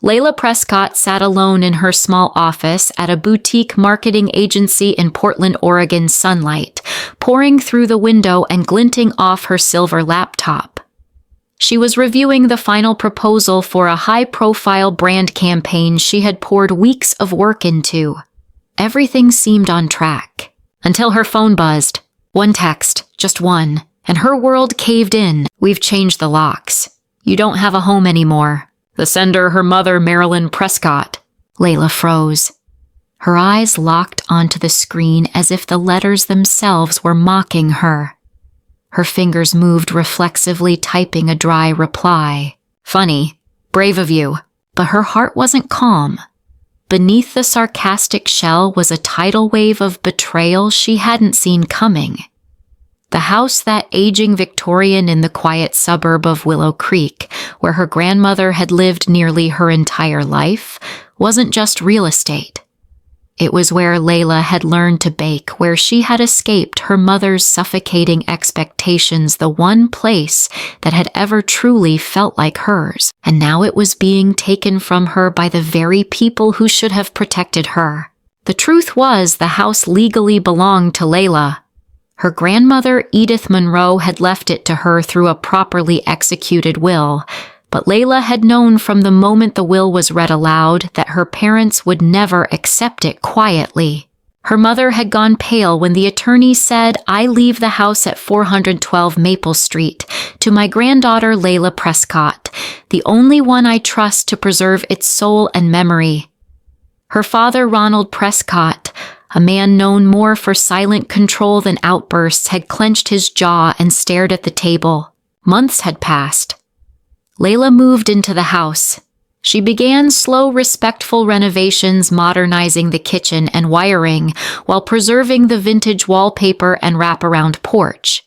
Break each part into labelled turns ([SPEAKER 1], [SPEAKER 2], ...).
[SPEAKER 1] Layla Prescott sat alone in her small office at a boutique marketing agency in Portland, Oregon's sunlight, pouring through the window and glinting off her silver laptop. She was reviewing the final proposal for a high-profile brand campaign she had poured weeks of work into. Everything seemed on track, until her phone buzzed. One text, just one, and her world caved in. "We've changed the locks. You don't have a home anymore." The sender, her mother, Marilyn Prescott. Layla froze. Her eyes locked onto the screen as if the letters themselves were mocking her. Her fingers moved reflexively, typing a dry reply. "Funny. Brave of you." But her heart wasn't calm. Beneath the sarcastic shell was a tidal wave of betrayal she hadn't seen coming. The house, that aging Victorian in the quiet suburb of Willow Creek, where her grandmother had lived nearly her entire life, wasn't just real estate. It was where Layla had learned to bake, where she had escaped her mother's suffocating expectations, the one place that had ever truly felt like hers. And now it was being taken from her by the very people who should have protected her. The truth was, the house legally belonged to Layla. Her grandmother, Edith Monroe, had left it to her through a properly executed will, but Layla had known from the moment the will was read aloud that her parents would never accept it quietly. Her mother had gone pale when the attorney said, "I leave the house at 412 Maple Street to my granddaughter Layla Prescott, the only one I trust to preserve its soul and memory." Her father, Ronald Prescott, a man known more for silent control than outbursts, had clenched his jaw and stared at the table. Months had passed. Layla moved into the house. She began slow, respectful renovations, modernizing the kitchen and wiring while preserving the vintage wallpaper and wraparound porch.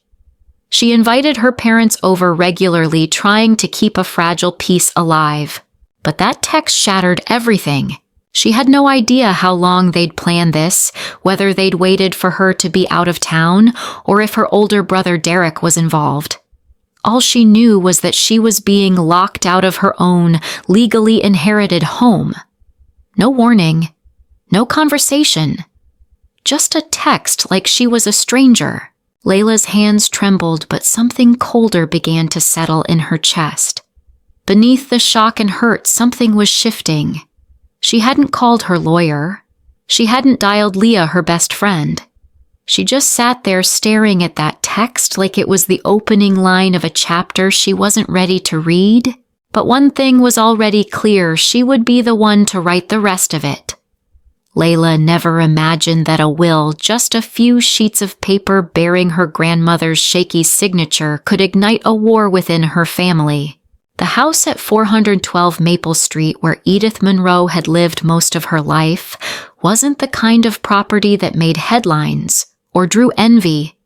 [SPEAKER 1] She invited her parents over regularly, trying to keep a fragile peace alive. But that text shattered everything. She had no idea how long they'd planned this, whether they'd waited for her to be out of town or if her older brother Derek was involved. All she knew was that she was being locked out of her own, legally inherited home. No warning, no conversation, just a text like she was a stranger. Layla's hands trembled, but something colder began to settle in her chest. Beneath the shock and hurt, something was shifting. She hadn't called her lawyer. She hadn't dialed Leah, her best friend. She just sat there staring at that text like it was the opening line of a chapter she wasn't ready to read. But one thing was already clear: she would be the one to write the rest of it. Layla never imagined that a will, just a few sheets of paper bearing her grandmother's shaky signature, could ignite a war within her family. The house at 412 Maple Street, where Edith Monroe had lived most of her life, wasn't the kind of property that made headlines or drew envy.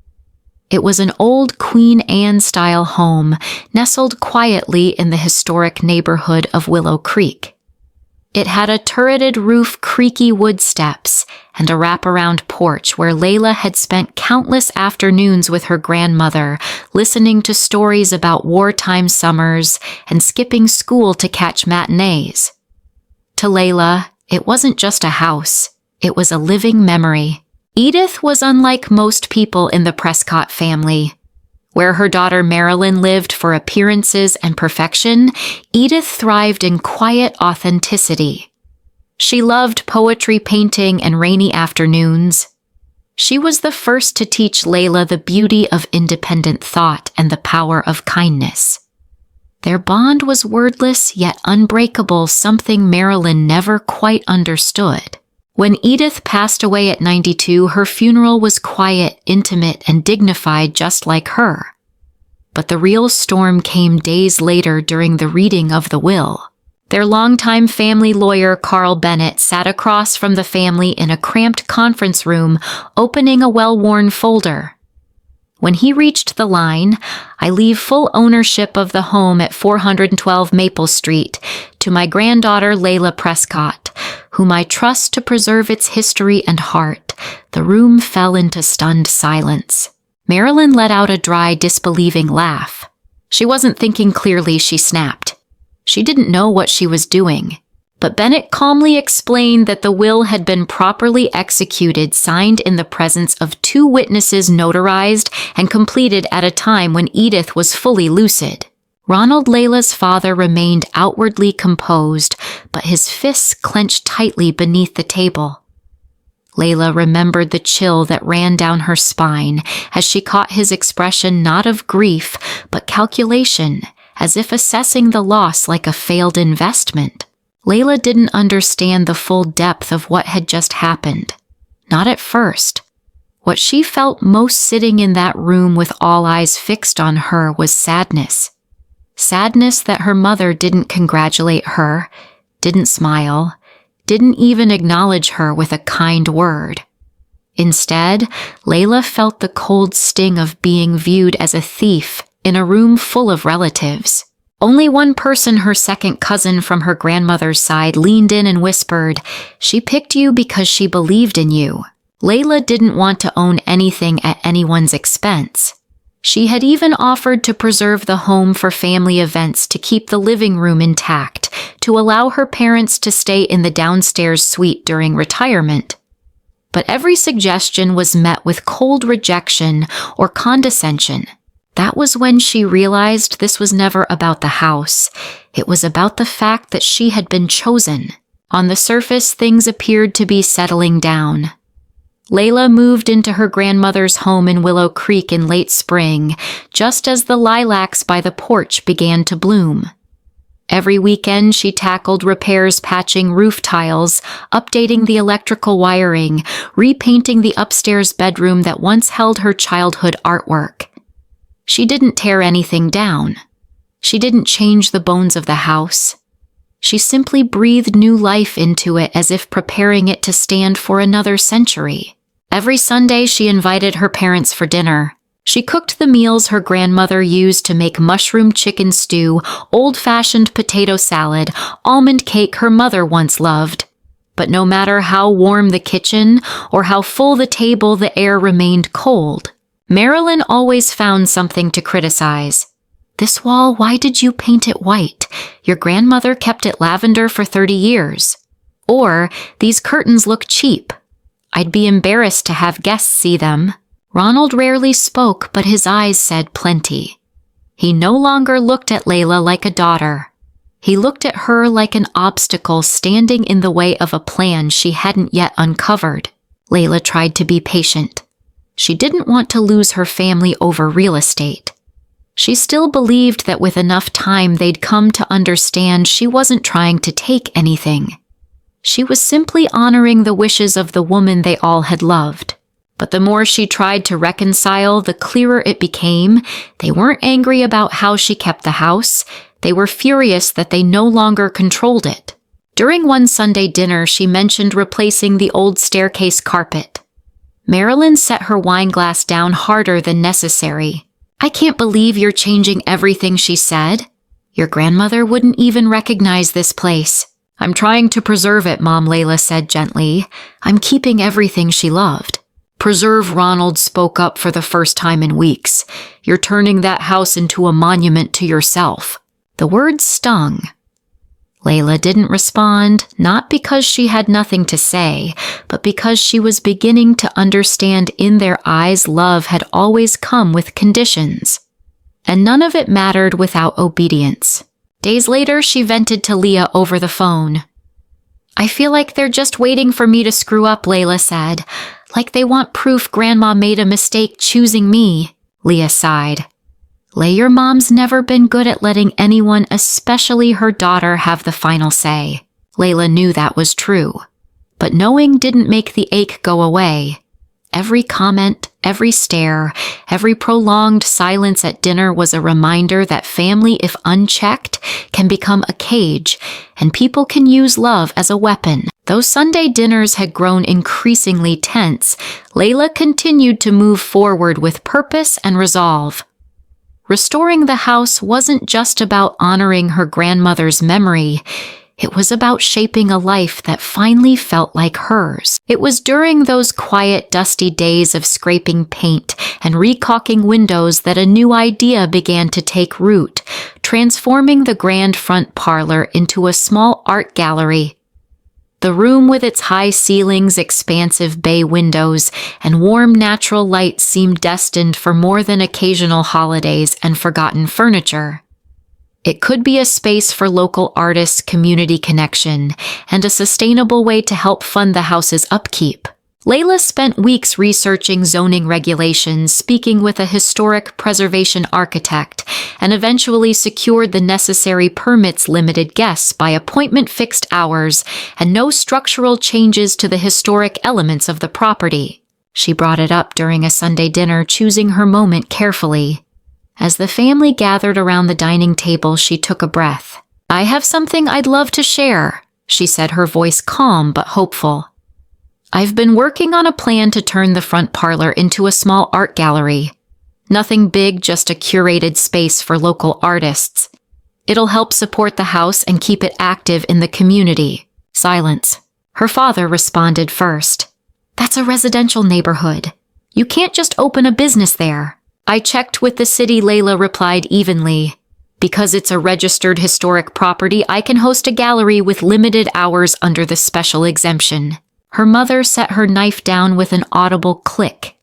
[SPEAKER 1] It was an old Queen Anne-style home nestled quietly in the historic neighborhood of Willow Creek. It had a turreted roof, creaky wood steps, and a wraparound porch where Layla had spent countless afternoons with her grandmother, listening to stories about wartime summers and skipping school to catch matinees. To Layla, it wasn't just a house, it was a living memory. Edith was unlike most people in the Prescott family. Where her daughter Marilyn lived for appearances and perfection, Edith thrived in quiet authenticity. She loved poetry, painting, and rainy afternoons. She was the first to teach Layla the beauty of independent thought and the power of kindness. Their bond was wordless yet unbreakable, something Marilyn never quite understood. When Edith passed away at 92, her funeral was quiet, intimate, and dignified just like her. But the real storm came days later during the reading of the will. Their longtime family lawyer, Carl Bennett, sat across from the family in a cramped conference room, opening a well-worn folder. When he reached the line, "I leave full ownership of the home at 412 Maple Street to my granddaughter Layla Prescott, whom I trust to preserve its history and heart," the room fell into stunned silence. Marilyn let out a dry, disbelieving laugh. She wasn't thinking clearly, she snapped. She didn't know what she was doing. But Bennett calmly explained that the will had been properly executed, signed in the presence of 2 witnesses, notarized and completed at a time when Edith was fully lucid. Ronald Layla's father remained outwardly composed, but his fists clenched tightly beneath the table. Layla remembered the chill that ran down her spine as she caught his expression not of grief, but calculation, as if assessing the loss like a failed investment. Layla didn't understand the full depth of what had just happened. Not at first. What she felt most sitting in that room with all eyes fixed on her was sadness. Sadness that her mother didn't congratulate her, didn't smile, didn't even acknowledge her with a kind word. Instead, Layla felt the cold sting of being viewed as a thief in a room full of relatives. Only one person, her second cousin from her grandmother's side, leaned in and whispered, "She picked you because she believed in you." Layla didn't want to own anything at anyone's expense. She had even offered to preserve the home for family events, to keep the living room intact, to allow her parents to stay in the downstairs suite during retirement. But every suggestion was met with cold rejection or condescension. That was when she realized this was never about the house. It was about the fact that she had been chosen. On the surface, things appeared to be settling down. Layla moved into her grandmother's home in Willow Creek in late spring, just as the lilacs by the porch began to bloom. Every weekend, she tackled repairs, patching roof tiles, updating the electrical wiring, repainting the upstairs bedroom that once held her childhood artwork. She didn't tear anything down. She didn't change the bones of the house. She simply breathed new life into it, as if preparing it to stand for another century. Every Sunday, she invited her parents for dinner. She cooked the meals her grandmother used to make mushroom chicken stew, old-fashioned potato salad, almond cake her mother once loved. But no matter how warm the kitchen or how full the table, the air remained cold. Marilyn always found something to criticize. "This wall, why did you paint it white? Your grandmother kept it lavender for 30 years. Or, these curtains look cheap. I'd be embarrassed to have guests see them." Ronald rarely spoke, but his eyes said plenty. He no longer looked at Layla like a daughter. He looked at her like an obstacle standing in the way of a plan she hadn't yet uncovered. Layla tried to be patient. She didn't want to lose her family over real estate. She still believed that with enough time they'd come to understand she wasn't trying to take anything. She was simply honoring the wishes of the woman they all had loved. But the more she tried to reconcile, the clearer it became. They weren't angry about how she kept the house. They were furious that they no longer controlled it. During one Sunday dinner, she mentioned replacing the old staircase carpet. Marilyn set her wine glass down harder than necessary. "I can't believe you're changing everything," she said. "Your grandmother wouldn't even recognize this place." "I'm trying to preserve it," Mom, Layla said gently. "I'm keeping everything she loved." "Preserve," Ronald spoke up for the first time in weeks. "You're turning that house into a monument to yourself." The words stung. Layla didn't respond, not because she had nothing to say, but because she was beginning to understand in their eyes love had always come with conditions. And none of it mattered without obedience. Days later, she vented to Leah over the phone. "I feel like they're just waiting for me to screw up," Layla said. "Like they want proof Grandma made a mistake choosing me." Leah sighed. Your mom's never been good at letting anyone, especially her daughter, have the final say. Layla knew that was true. But knowing didn't make the ache go away. Every comment, every stare, every prolonged silence at dinner was a reminder that family, if unchecked, can become a cage, and people can use love as a weapon. Though Sunday dinners had grown increasingly tense, Layla continued to move forward with purpose and resolve. Restoring the house wasn't just about honoring her grandmother's memory. It was about shaping a life that finally felt like hers. It was during those quiet, dusty days of scraping paint and recaulking windows that a new idea began to take root, transforming the grand front parlor into a small art gallery. The room with its high ceilings, expansive bay windows, and warm natural light seemed destined for more than occasional holidays and forgotten furniture. It could be a space for local artists, community connection, and a sustainable way to help fund the house's upkeep. Layla spent weeks researching zoning regulations, speaking with a historic preservation architect, and eventually secured the necessary permits, limited guests by appointment, fixed hours, and no structural changes to the historic elements of the property. She brought it up during a Sunday dinner, choosing her moment carefully. As the family gathered around the dining table, she took a breath. "I have something I'd love to share," she said, her voice calm but hopeful. "I've been working on a plan to turn the front parlor into a small art gallery. Nothing big, just a curated space for local artists. It'll help support the house and keep it active in the community." Silence. Her father responded first. "That's a residential neighborhood. You can't just open a business there." "I checked with the city," Layla replied evenly. "Because it's a registered historic property, I can host a gallery with limited hours under the special exemption." Her mother set her knife down with an audible click.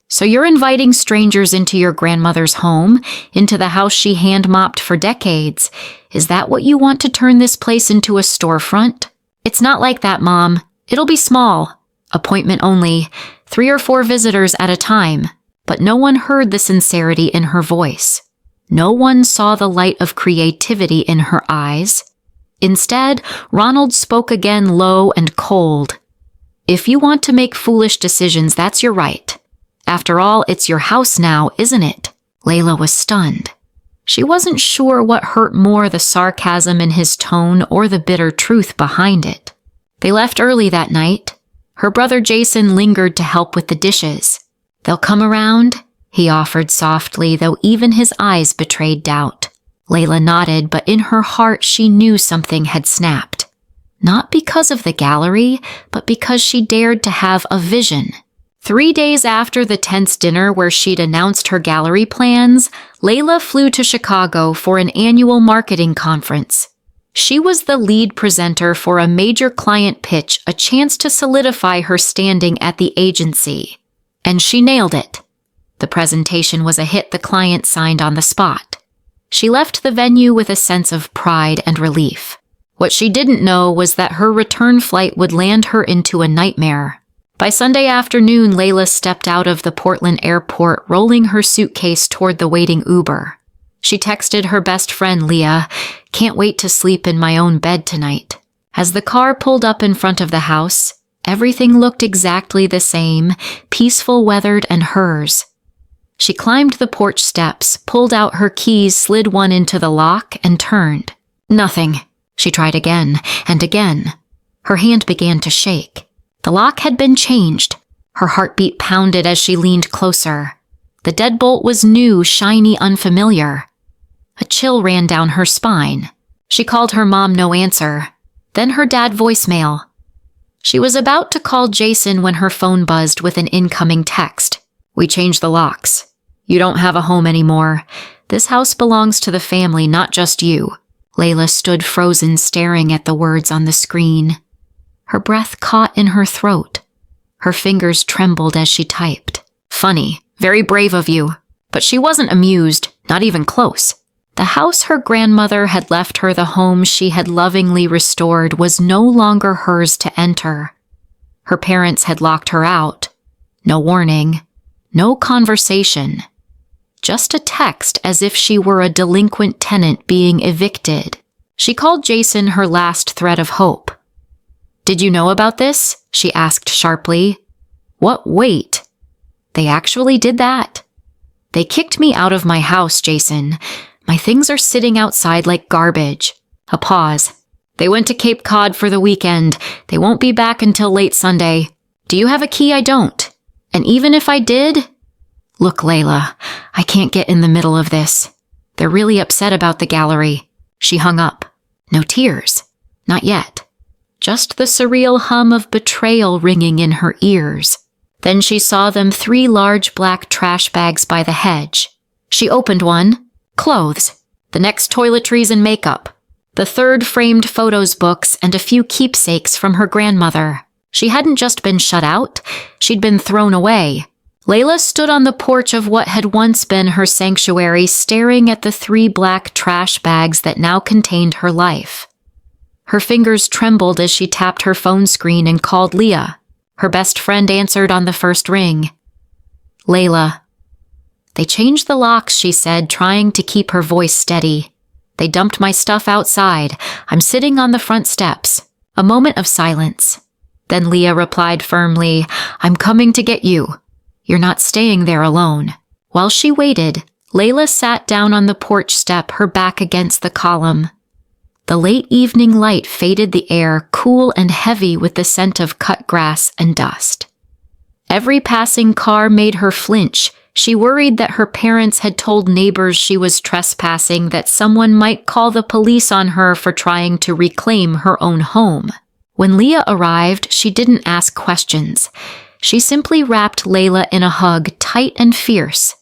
[SPEAKER 1] "So you're inviting strangers into your grandmother's home, into the house she hand-mopped for decades. Is that what you want to turn this place into a storefront?" "It's not like that, Mom. It'll be small. Appointment only. 3 or 4 visitors at a time." But no one heard the sincerity in her voice. No one saw the light of creativity in her eyes. Instead, Ronald spoke again, low and cold. "If you want to make foolish decisions, that's your right. After all, it's your house now, isn't it?" Layla was stunned. She wasn't sure what hurt more, the sarcasm in his tone or the bitter truth behind it. They left early that night. Her brother Jason lingered to help with the dishes. "They'll come around," he offered softly, though even his eyes betrayed doubt. Layla nodded, but in her heart she knew something had snapped. Not because of the gallery, but because she dared to have a vision. 3 days after the tense dinner where she'd announced her gallery plans, Layla flew to Chicago for an annual marketing conference. She was the lead presenter for a major client pitch, a chance to solidify her standing at the agency. And she nailed it. The presentation was a hit. The client signed on the spot. She left the venue with a sense of pride and relief. What she didn't know was that her return flight would land her into a nightmare. By Sunday afternoon, Layla stepped out of the Portland airport, rolling her suitcase toward the waiting Uber. She texted her best friend, Leah, "Can't wait to sleep in my own bed tonight." As the car pulled up in front of the house, everything looked exactly the same, peaceful, weathered, and hers. She climbed the porch steps, pulled out her keys, slid one into the lock, and turned. Nothing. She tried again and again. Her hand began to shake. The lock had been changed. Her heartbeat pounded as she leaned closer. The deadbolt was new, shiny, unfamiliar. A chill ran down her spine. She called her mom, no answer. Then her dad voicemail. She was about to call Jason when her phone buzzed with an incoming text. "We changed the locks. You don't have a home anymore. This house belongs to the family, not just you." Layla stood frozen, staring at the words on the screen. Her breath caught in her throat. Her fingers trembled as she typed. "Funny. Very brave of you." But she wasn't amused, not even close. The house her grandmother had left her, the home she had lovingly restored, was no longer hers to enter. Her parents had locked her out. No warning, no conversation. Just a text as if she were a delinquent tenant being evicted. She called Jason, her last thread of hope. "Did you know about this?" she asked sharply. "What? Wait. They actually did that? They kicked me out of my house, Jason. My things are sitting outside like garbage." A pause. "They went to Cape Cod for the weekend. They won't be back until late Sunday. Do you have a key? I don't. And even if I did..." "Look, Layla, I can't get in the middle of this. They're really upset about the gallery." She hung up. No tears. Not yet. Just the surreal hum of betrayal ringing in her ears. Then she saw them 3 large black trash bags by the hedge. She opened one. Clothes. The next toiletries and makeup. The 3rd framed photos books and a few keepsakes from her grandmother. She hadn't just been shut out, she'd been thrown away. Layla stood on the porch of what had once been her sanctuary, staring at the 3 black trash bags that now contained her life. Her fingers trembled as she tapped her phone screen and called Leah. Her best friend answered on the first ring. Layla. They changed the locks, she said, trying to keep her voice steady. They dumped my stuff outside. I'm sitting on the front steps. A moment of silence. Then Leah replied firmly, I'm coming to get you. You're not staying there alone. While she waited, Layla sat down on the porch step, her back against the column. The late evening light faded the air, cool and heavy with the scent of cut grass and dust. Every passing car made her flinch. She worried that her parents had told neighbors she was trespassing, that someone might call the police on her for trying to reclaim her own home. When Leah arrived, she didn't ask questions. She simply wrapped Layla in a hug, tight and fierce.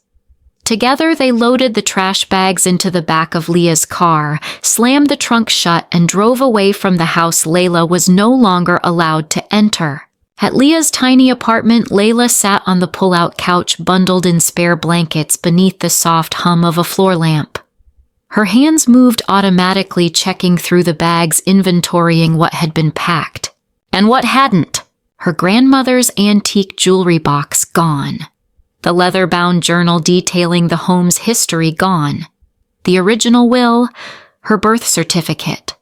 [SPEAKER 1] Together, they loaded the trash bags into the back of Leah's car, slammed the trunk shut, and drove away from the house Layla was no longer allowed to enter. At Leah's tiny apartment, Layla sat on the pull-out couch, bundled in spare blankets beneath the soft hum of a floor lamp. Her hands moved automatically, checking through the bags, inventorying what had been packed. And what hadn't? Her grandmother's antique jewelry box gone. The leather-bound journal detailing the home's history gone. The original will, her birth certificate,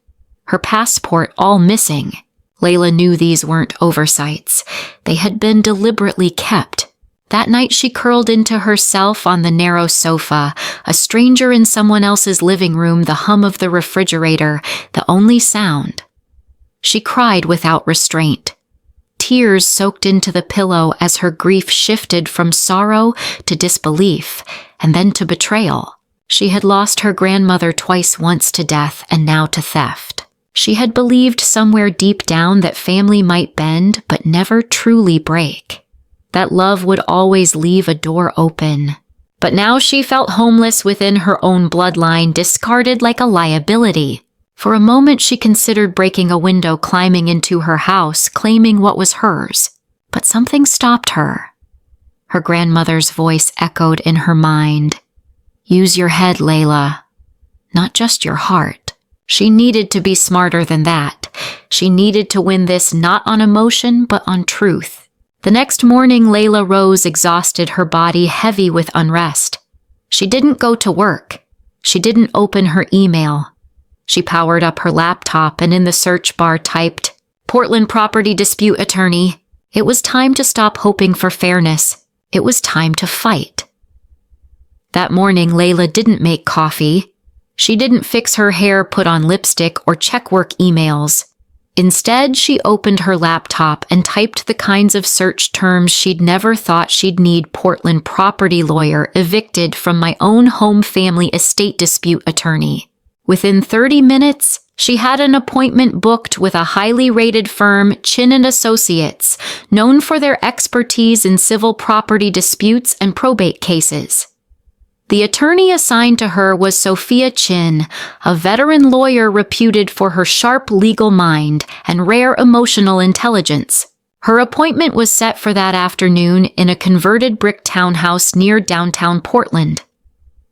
[SPEAKER 1] her passport all missing. Layla knew these weren't oversights. They had been deliberately kept. That night she curled into herself on the narrow sofa, a stranger in someone else's living room, the hum of the refrigerator, the only sound. She cried without restraint. Tears soaked into the pillow as her grief shifted from sorrow to disbelief, and then to betrayal. She had lost her grandmother twice, once to death and now to theft. She had believed somewhere deep down that family might bend but never truly break. That love would always leave a door open. But now she felt homeless within her own bloodline, discarded like a liability. For a moment she considered breaking a window, climbing into her house, claiming what was hers. But something stopped her. Her grandmother's voice echoed in her mind. Use your head, Layla. Not just your heart. She needed to be smarter than that. She needed to win this not on emotion, but on truth. The next morning, Layla rose exhausted, her body heavy with unrest. She didn't go to work. She didn't open her email. She powered up her laptop and in the search bar typed, Portland Property Dispute Attorney. It was time to stop hoping for fairness. It was time to fight. That morning, Layla didn't make coffee. She didn't fix her hair, put on lipstick, or check work emails. Instead, she opened her laptop and typed the kinds of search terms she'd never thought she'd need. Portland property lawyer, evicted from my own home, family estate dispute attorney. Within 30 minutes, she had an appointment booked with a highly rated firm, Chin & Associates, known for their expertise in civil property disputes and probate cases. The attorney assigned to her was Sophia Chin, a veteran lawyer reputed for her sharp legal mind and rare emotional intelligence. Her appointment was set for that afternoon in a converted brick townhouse near downtown Portland.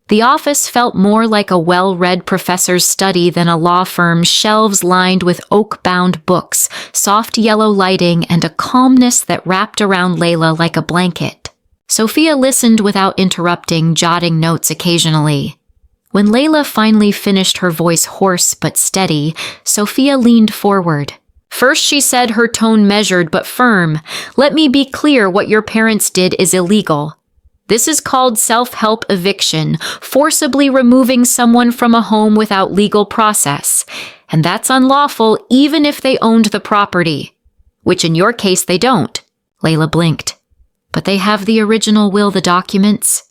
[SPEAKER 1] The office felt more like a well-read professor's study than a law firm, shelves lined with oak-bound books, soft yellow lighting, and a calmness that wrapped around Layla like a blanket. Sophia listened without interrupting, jotting notes occasionally. When Layla finally finished, her voice hoarse but steady, Sophia leaned forward. First, she said, her tone measured but firm, "Let me be clear, what your parents did is illegal. This is called self-help eviction, forcibly removing someone from a home without legal process. And that's unlawful even if they owned the property. Which in your case they don't." Layla blinked. "But they have the original will, the documents.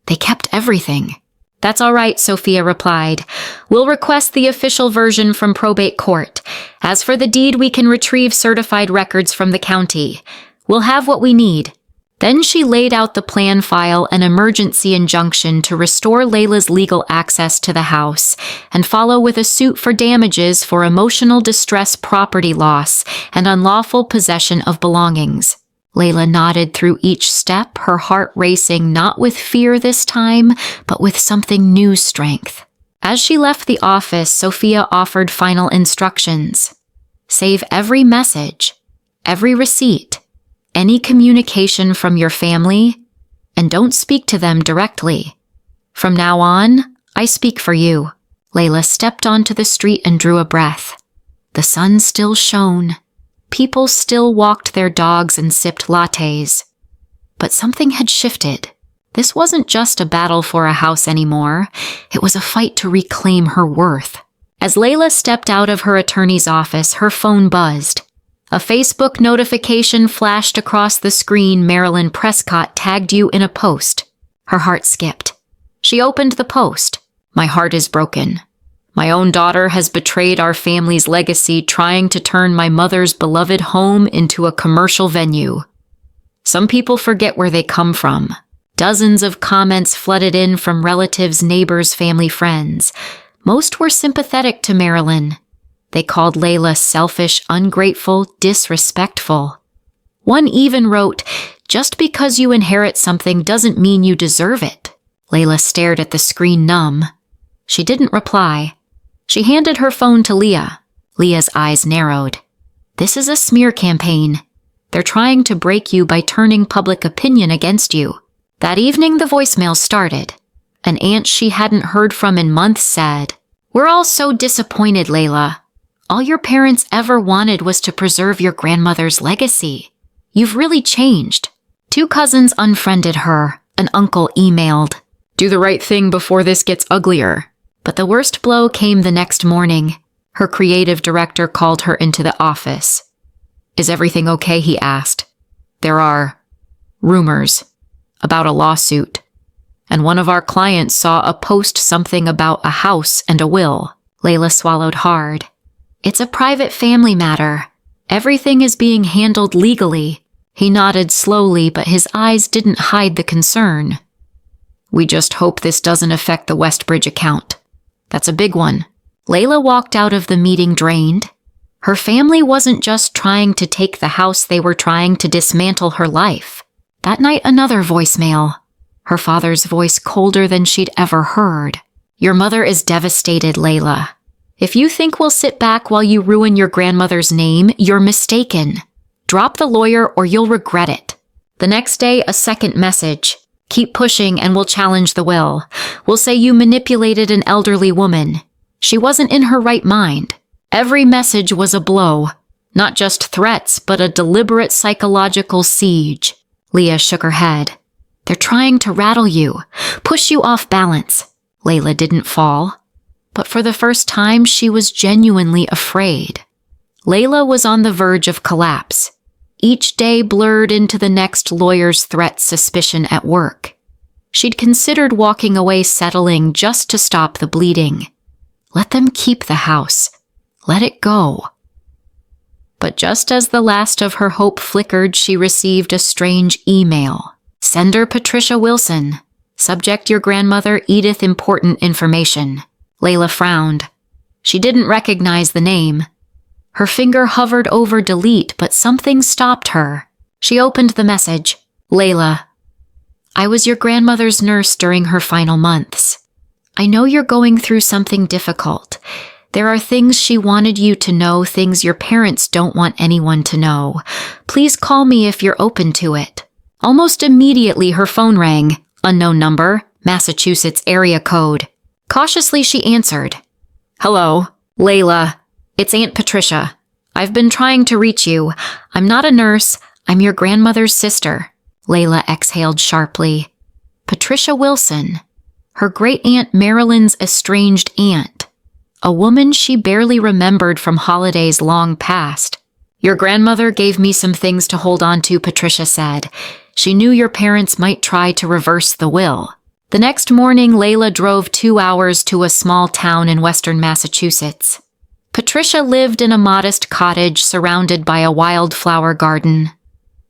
[SPEAKER 1] They kept everything." That's all right, Sophia replied. We'll request the official version from probate court. As for the deed, we can retrieve certified records from the county. We'll have what we need. Then she laid out the plan file and emergency injunction to restore Layla's legal access to the house and follow with a suit for damages for emotional distress, property loss, and unlawful possession of belongings. Layla nodded through each step, her heart racing not with fear this time, but with something new strength. As she left the office, Sophia offered final instructions. Save every message, every receipt, any communication from your family, and don't speak to them directly. From now on, I speak for you. Layla stepped onto the street and drew a breath. The sun still shone. People still walked their dogs and sipped lattes. But something had shifted. This wasn't just a battle for a house anymore. It was a fight to reclaim her worth. As Layla stepped out of her attorney's office, her phone buzzed. A Facebook notification flashed across the screen. Marilyn Prescott tagged you in a post. Her heart skipped. She opened the post. My heart is broken. My own daughter has betrayed our family's legacy, trying to turn my mother's beloved home into a commercial venue. Some people forget where they come from. Dozens of comments flooded in from relatives, neighbors, family, friends. Most were sympathetic to Marilyn. They called Layla selfish, ungrateful, disrespectful. One even wrote, "Just because you inherit something doesn't mean you deserve it." Layla stared at the screen, numb. She didn't reply. She handed her phone to Leah. Leah's eyes narrowed. This is a smear campaign. They're trying to break you by turning public opinion against you. That evening, the voicemail started. An aunt she hadn't heard from in months said, "We're all so disappointed, Layla. All your parents ever wanted was to preserve your grandmother's legacy. You've really changed." 2 cousins unfriended her. An uncle emailed, "Do the right thing before this gets uglier." But the worst blow came the next morning. Her creative director called her into the office. "Is everything okay?" he asked. "There are rumors about a lawsuit, and one of our clients saw a post something about a house and a will." Layla swallowed hard. "It's a private family matter. Everything is being handled legally." He nodded slowly, but his eyes didn't hide the concern. "We just hope this doesn't affect the Westbridge account. That's a big one." Layla walked out of the meeting drained. Her family wasn't just trying to take the house, they were trying to dismantle her life. That night, another voicemail. Her father's voice colder than she'd ever heard. "Your mother is devastated, Layla. If you think we'll sit back while you ruin your grandmother's name, you're mistaken. Drop the lawyer or you'll regret it." The next day, a second message. "Keep pushing and we'll challenge the will. We'll say you manipulated an elderly woman. She wasn't in her right mind." Every message was a blow. Not just threats, but a deliberate psychological siege. Leah shook her head. "They're trying to rattle you, push you off balance." Layla didn't fall. But for the first time, she was genuinely afraid. Layla was on the verge of collapse. Each day blurred into the next lawyer's threat, suspicion at work. She'd considered walking away, settling just to stop the bleeding. Let them keep the house. Let it go. But just as the last of her hope flickered, she received a strange email. "Sender Patricia Wilson. Subject your grandmother, Edith, important information." Layla frowned. She didn't recognize the name. Her finger hovered over delete, but something stopped her. She opened the message. "Layla, I was your grandmother's nurse during her final months. I know you're going through something difficult. There are things she wanted you to know, things your parents don't want anyone to know. Please call me if you're open to it." Almost immediately, her phone rang. Unknown number, Massachusetts area code. Cautiously, she answered. "Hello, Layla. It's Aunt Patricia. I've been trying to reach you. I'm not a nurse. I'm your grandmother's sister." Layla exhaled sharply. Patricia Wilson. Her great-aunt Marilyn's estranged aunt. A woman she barely remembered from holidays long past. "Your grandmother gave me some things to hold on to," Patricia said. "She knew your parents might try to reverse the will. The next morning, Layla drove 2 hours to a small town in western Massachusetts. Patricia lived in a modest cottage surrounded by a wildflower garden.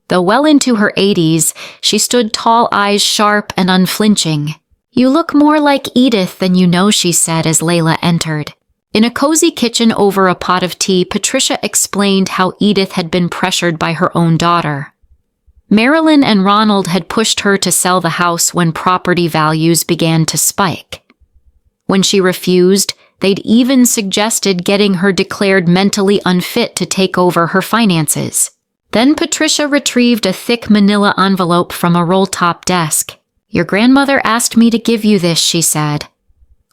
[SPEAKER 1] Though well into her 80s, she stood tall, eyes sharp and unflinching. "You look more like Edith than you know," she said as Layla entered. In a cozy kitchen over a pot of tea, Patricia explained how Edith had been pressured by her own daughter. Marilyn and Ronald had pushed her to sell the house when property values began to spike. When she refused, they'd even suggested getting her declared mentally unfit to take over her finances. Then Patricia retrieved a thick manila envelope from a roll-top desk. "Your grandmother asked me to give you this," she said.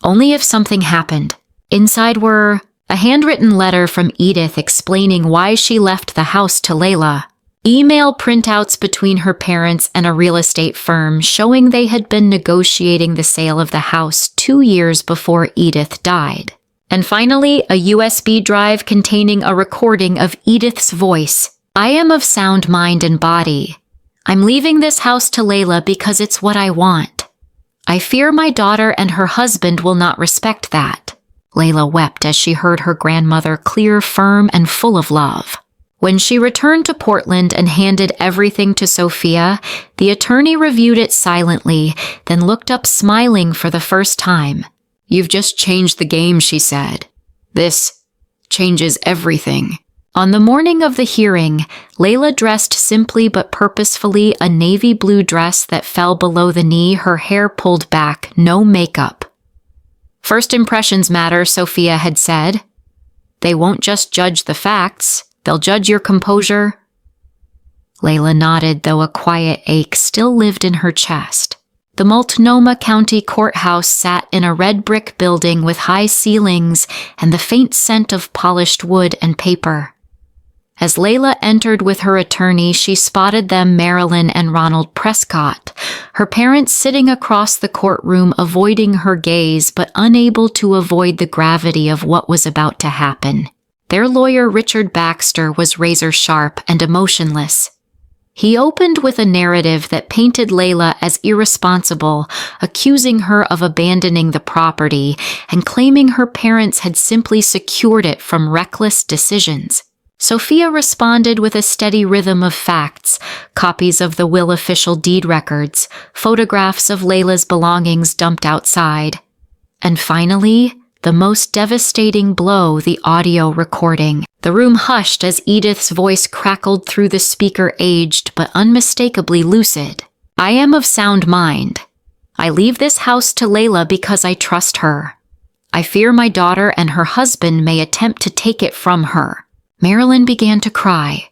[SPEAKER 1] "Only if something happened." Inside were a handwritten letter from Edith explaining why she left the house to Layla, email printouts between her parents and a real estate firm showing they had been negotiating the sale of the house 2 years before Edith died, and finally a USB drive containing a recording of Edith's voice. "I am of sound mind and body. I'm leaving this house to Layla because it's what I want. I fear my daughter and her husband will not respect that." Layla wept as she heard her grandmother clear, firm, and full of love. When she returned to Portland and handed everything to Sophia, the attorney reviewed it silently, then looked up smiling for the first time. "You've just changed the game," she said. "This changes everything." On the morning of the hearing, Layla dressed simply but purposefully, a navy blue dress that fell below the knee, her hair pulled back, no makeup. "First impressions matter," Sophia had said. "They won't just judge the facts, they'll judge your composure." Layla nodded, though a quiet ache still lived in her chest. The Multnomah County Courthouse sat in a red brick building with high ceilings and the faint scent of polished wood and paper. As Layla entered with her attorney, she spotted them, Marilyn and Ronald Prescott, her parents sitting across the courtroom, avoiding her gaze but unable to avoid the gravity of what was about to happen. Their lawyer, Richard Baxter, was razor-sharp and emotionless. He opened with a narrative that painted Layla as irresponsible, accusing her of abandoning the property and claiming her parents had simply secured it from reckless decisions. Sophia responded with a steady rhythm of facts, copies of the will, official deed records, photographs of Layla's belongings dumped outside, and finally, the most devastating blow, the audio recording. The room hushed as Edith's voice crackled through the speaker, aged but unmistakably lucid. "I am of sound mind. I leave this house to Layla because I trust her. I fear my daughter and her husband may attempt to take it from her." Marilyn began to cry.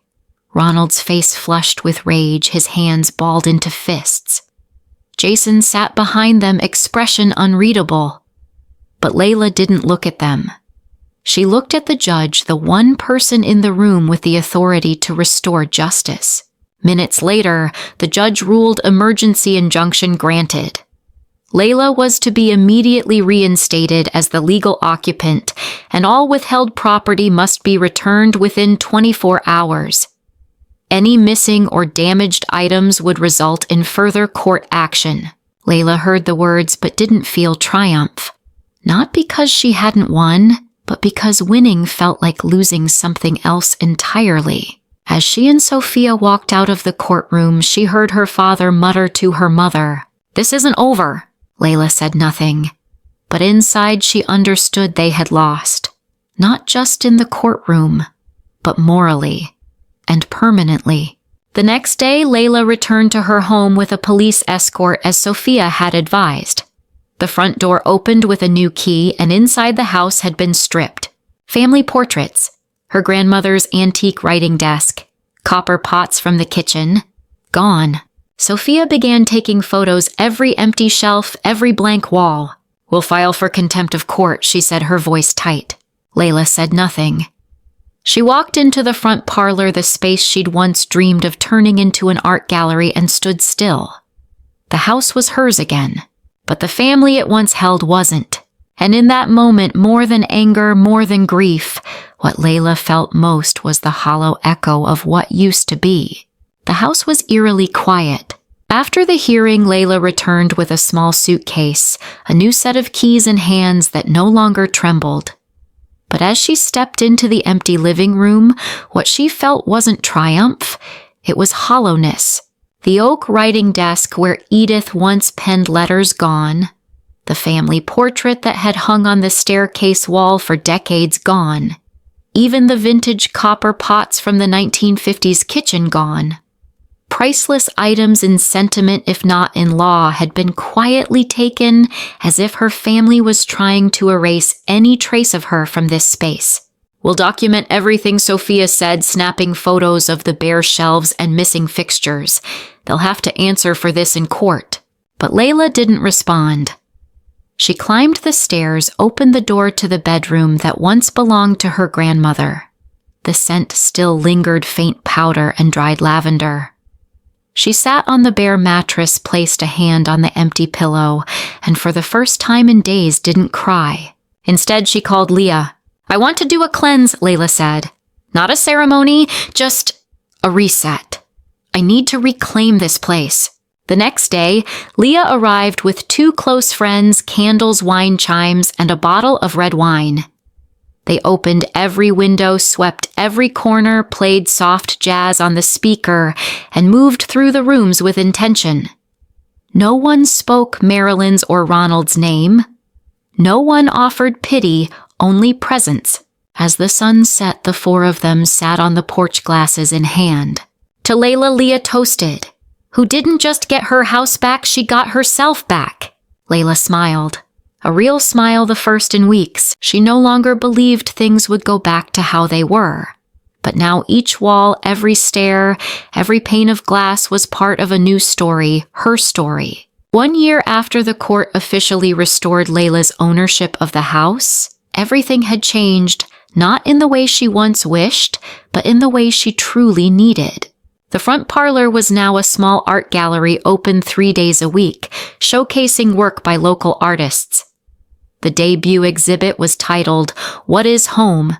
[SPEAKER 1] Ronald's face flushed with rage, his hands balled into fists. Jason sat behind them, expression unreadable. But Layla didn't look at them. She looked at the judge, the one person in the room with the authority to restore justice. Minutes later, the judge ruled emergency injunction granted. Layla was to be immediately reinstated as the legal occupant, and all withheld property must be returned within 24 hours. Any missing or damaged items would result in further court action. Layla heard the words but didn't feel triumph. Not because she hadn't won, but because winning felt like losing something else entirely. As she and Sophia walked out of the courtroom, she heard her father mutter to her mother, "This isn't over." Layla said nothing, but inside she understood they had lost, not just in the courtroom, but morally and permanently. The next day, Layla returned to her home with a police escort as Sophia had advised. The front door opened with a new key, and inside the house had been stripped. Family portraits, her grandmother's antique writing desk, copper pots from the kitchen, gone. Sophia began taking photos, every empty shelf, every blank wall. "We'll file for contempt of court," she said, her voice tight. Layla said nothing. She walked into the front parlor, the space she'd once dreamed of turning into an art gallery, and stood still. The house was hers again, but the family it once held wasn't. And in that moment, more than anger, more than grief, what Layla felt most was the hollow echo of what used to be. The house was eerily quiet. After the hearing, Layla returned with a small suitcase, a new set of keys in hands that no longer trembled. But as she stepped into the empty living room, what she felt wasn't triumph, it was hollowness. The oak writing desk where Edith once penned letters gone. The family portrait that had hung on the staircase wall for decades gone. Even the vintage copper pots from the 1950s kitchen gone. Priceless items in sentiment, if not in law, had been quietly taken as if her family was trying to erase any trace of her from this space. "We'll document everything," Sophia said, snapping photos of the bare shelves and missing fixtures. "They'll have to answer for this in court." But Layla didn't respond. She climbed the stairs, opened the door to the bedroom that once belonged to her grandmother. The scent still lingered, faint powder and dried lavender. She sat on the bare mattress, placed a hand on the empty pillow, and for the first time in days didn't cry. Instead, she called Leah. "I want to do a cleanse," Layla said. "Not a ceremony, just a reset. I need to reclaim this place." The next day, Leah arrived with 2 close friends, candles, wine chimes, and a bottle of red wine. They opened every window, swept every corner, played soft jazz on the speaker, and moved through the rooms with intention. No one spoke Marilyn's or Ronald's name. No one offered pity, only presence. As the sun set, the 4 of them sat on the porch, glasses in hand. To Layla, Leah toasted. Who didn't just get her house back, she got herself back. Layla smiled. A real smile, the first in weeks. She no longer believed things would go back to how they were. But now each wall, every stair, every pane of glass was part of a new story, her story. 1 year after the court officially restored Layla's ownership of the house, everything had changed, not in the way she once wished, but in the way she truly needed. The front parlor was now a small art gallery open 3 days a week, showcasing work by local artists. The debut exhibit was titled, "What is Home?"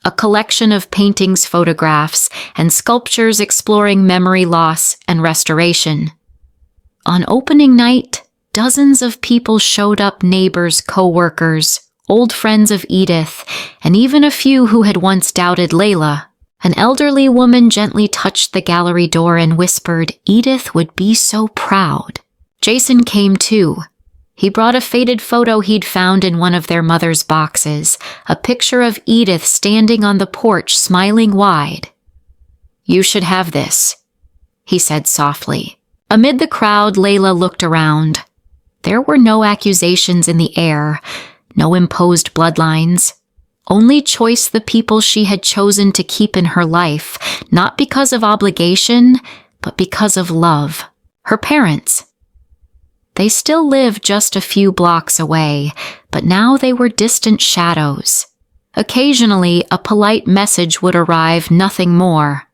[SPEAKER 1] A collection of paintings, photographs, and sculptures exploring memory loss and restoration. On opening night, dozens of people showed up, neighbors, co-workers, old friends of Edith, and even a few who had once doubted Layla. An elderly woman gently touched the gallery door and whispered, "Edith would be so proud." Jason came too. He brought a faded photo he'd found in one of their mother's boxes, a picture of Edith standing on the porch, smiling wide. "You should have this," he said softly. Amid the crowd, Layla looked around. There were no accusations in the air, no imposed bloodlines. Only choice, the people she had chosen to keep in her life, not because of obligation, but because of love. Her parents. They still lived just a few blocks away, but now they were distant shadows. Occasionally, a polite message would arrive, nothing more.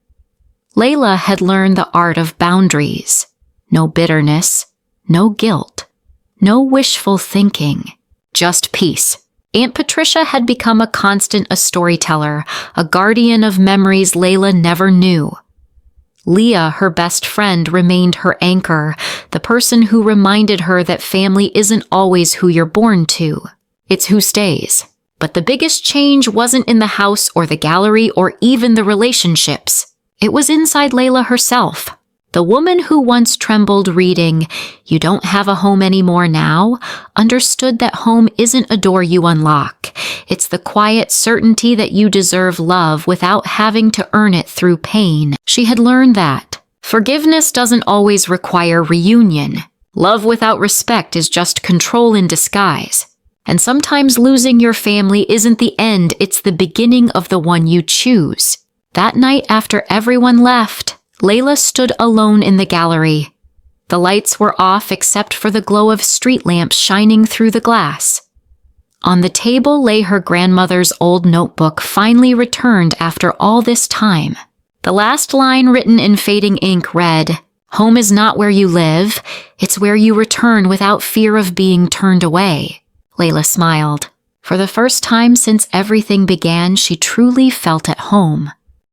[SPEAKER 1] Layla had learned the art of boundaries. No bitterness, no guilt, no wishful thinking, just peace. Aunt Patricia had become a constant, a storyteller, a guardian of memories Layla never knew. Leah, her best friend, remained her anchor, the person who reminded her that family isn't always who you're born to. It's who stays. But the biggest change wasn't in the house or the gallery or even the relationships. It was inside Layla herself. The woman who once trembled reading, "You don't have a home anymore now," understood that home isn't a door you unlock. It's the quiet certainty that you deserve love without having to earn it through pain. She had learned that forgiveness doesn't always require reunion. Love without respect is just control in disguise. And sometimes losing your family isn't the end, it's the beginning of the one you choose. That night, after everyone left, Layla stood alone in the gallery. The lights were off except for the glow of street lamps shining through the glass. On the table lay her grandmother's old notebook, finally returned after all this time. The last line, written in fading ink, read, "Home is not where you live, it's where you return without fear of being turned away." Layla smiled. For the first time since everything began, she truly felt at home.